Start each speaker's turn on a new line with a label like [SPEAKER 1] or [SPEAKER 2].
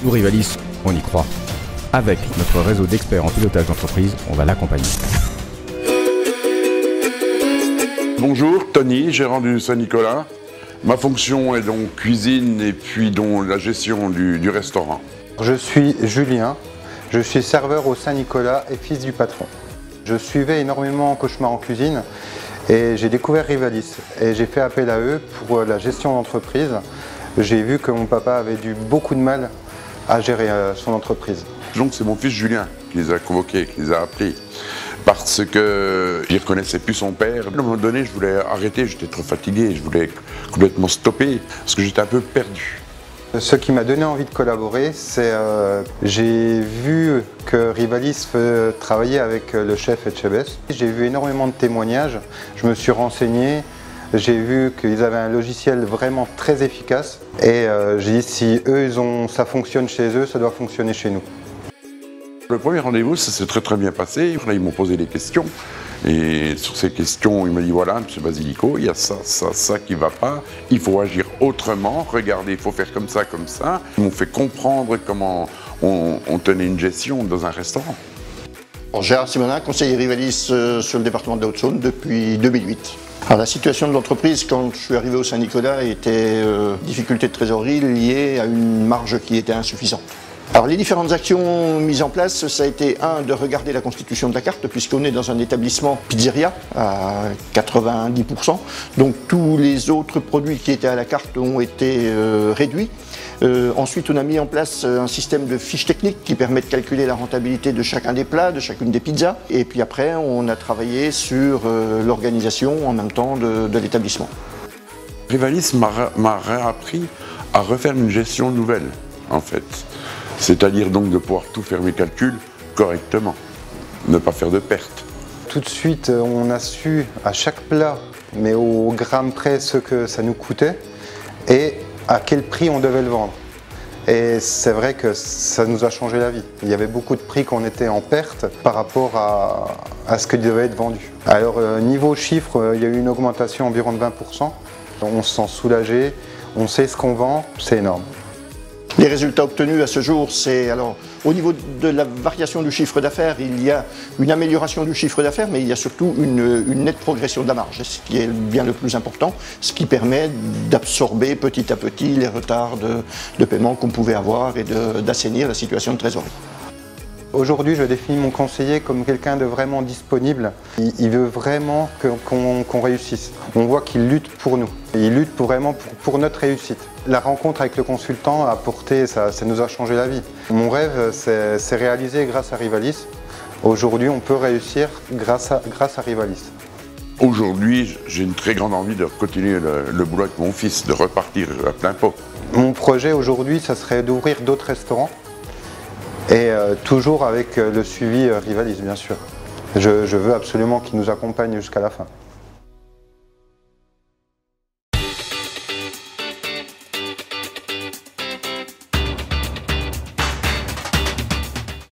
[SPEAKER 1] Nous, Rivalis, on y croit. Avec notre réseau d'experts en pilotage d'entreprise, on va l'accompagner.
[SPEAKER 2] Bonjour, Tony, gérant du Saint-Nicolas. Ma fonction est donc cuisine et puis donc la gestion du restaurant.
[SPEAKER 3] Je suis Julien, je suis serveur au Saint-Nicolas et fils du patron. Je suivais énormément Cauchemar en cuisine et j'ai découvert Rivalis et j'ai fait appel à eux pour la gestion d'entreprise. J'ai vu que mon papa avait eu beaucoup de mal à gérer son entreprise.
[SPEAKER 2] Donc c'est mon fils Julien qui les a convoqués, qui les a appelés. Parce qu'il ne reconnaissait plus son père. À un moment donné, je voulais arrêter, j'étais trop fatigué, je voulais complètement stopper, parce que j'étais un peu perdu.
[SPEAKER 3] Ce qui m'a donné envie de collaborer, c'est j'ai vu que Rivalis travaillait avec le chef Etchebest. J'ai vu énormément de témoignages, je me suis renseigné, j'ai vu qu'ils avaient un logiciel vraiment très efficace et j'ai dit si eux ça fonctionne chez eux, ça doit fonctionner chez nous.
[SPEAKER 2] Le premier rendez-vous, ça s'est très bien passé. Ils m'ont posé des questions. Et sur ces questions, il m'a dit voilà, monsieur Basilico, il y a ça qui ne va pas. Il faut agir autrement. Regardez, il faut faire comme ça, comme ça. Ils m'ont fait comprendre comment on tenait une gestion dans un restaurant.
[SPEAKER 4] Gérard Simonin, conseiller Rivalis sur le département de la Haute-Saône depuis 2008. Alors, la situation de l'entreprise quand je suis arrivé au Saint-Nicolas était difficulté de trésorerie liée à une marge qui était insuffisante. Alors les différentes actions mises en place, ça a été de regarder la constitution de la carte, puisqu'on est dans un établissement pizzeria à 90%, donc tous les autres produits qui étaient à la carte ont été réduits. Ensuite, on a mis en place un système de fiches techniques qui permet de calculer la rentabilité de chacun des plats, de chacune des pizzas. Et puis après, on a travaillé sur l'organisation en même temps de l'établissement.
[SPEAKER 2] Rivalis m'a réappris à refaire une gestion nouvelle, en fait. C'est-à-dire donc de pouvoir tout faire mes calculs correctement, ne pas faire de pertes.
[SPEAKER 3] Tout de suite, on a su à chaque plat, mais au gramme près, ce que ça nous coûtait et à quel prix on devait le vendre. Et c'est vrai que ça nous a changé la vie. Il y avait beaucoup de prix qu'on était en perte par rapport à ce qui devait être vendu. Alors niveau chiffre, il y a eu une augmentation environ de 20%. On se sent soulagé, on sait ce qu'on vend, c'est énorme.
[SPEAKER 4] Les résultats obtenus à ce jour, c'est alors au niveau de la variation du chiffre d'affaires, il y a une amélioration du chiffre d'affaires, mais il y a surtout une nette progression de la marge, ce qui est bien le plus important, ce qui permet d'absorber petit à petit les retards de paiement qu'on pouvait avoir et d'assainir la situation de trésorerie.
[SPEAKER 3] Aujourd'hui, je définis mon conseiller comme quelqu'un de vraiment disponible. Il veut vraiment qu'on réussisse. On voit qu'il lutte pour nous. Il lutte vraiment pour notre réussite. La rencontre avec le consultant a apporté, ça nous a changé la vie. Mon rêve, c'est réalisé grâce à Rivalis. Aujourd'hui, on peut réussir grâce à Rivalis.
[SPEAKER 2] Aujourd'hui, j'ai une très grande envie de continuer le boulot avec mon fils, de repartir à plein pot.
[SPEAKER 3] Mon projet aujourd'hui, ça serait d'ouvrir d'autres restaurants. Et toujours avec le suivi Rivalis, bien sûr. Je veux absolument qu'il nous accompagne jusqu'à la fin.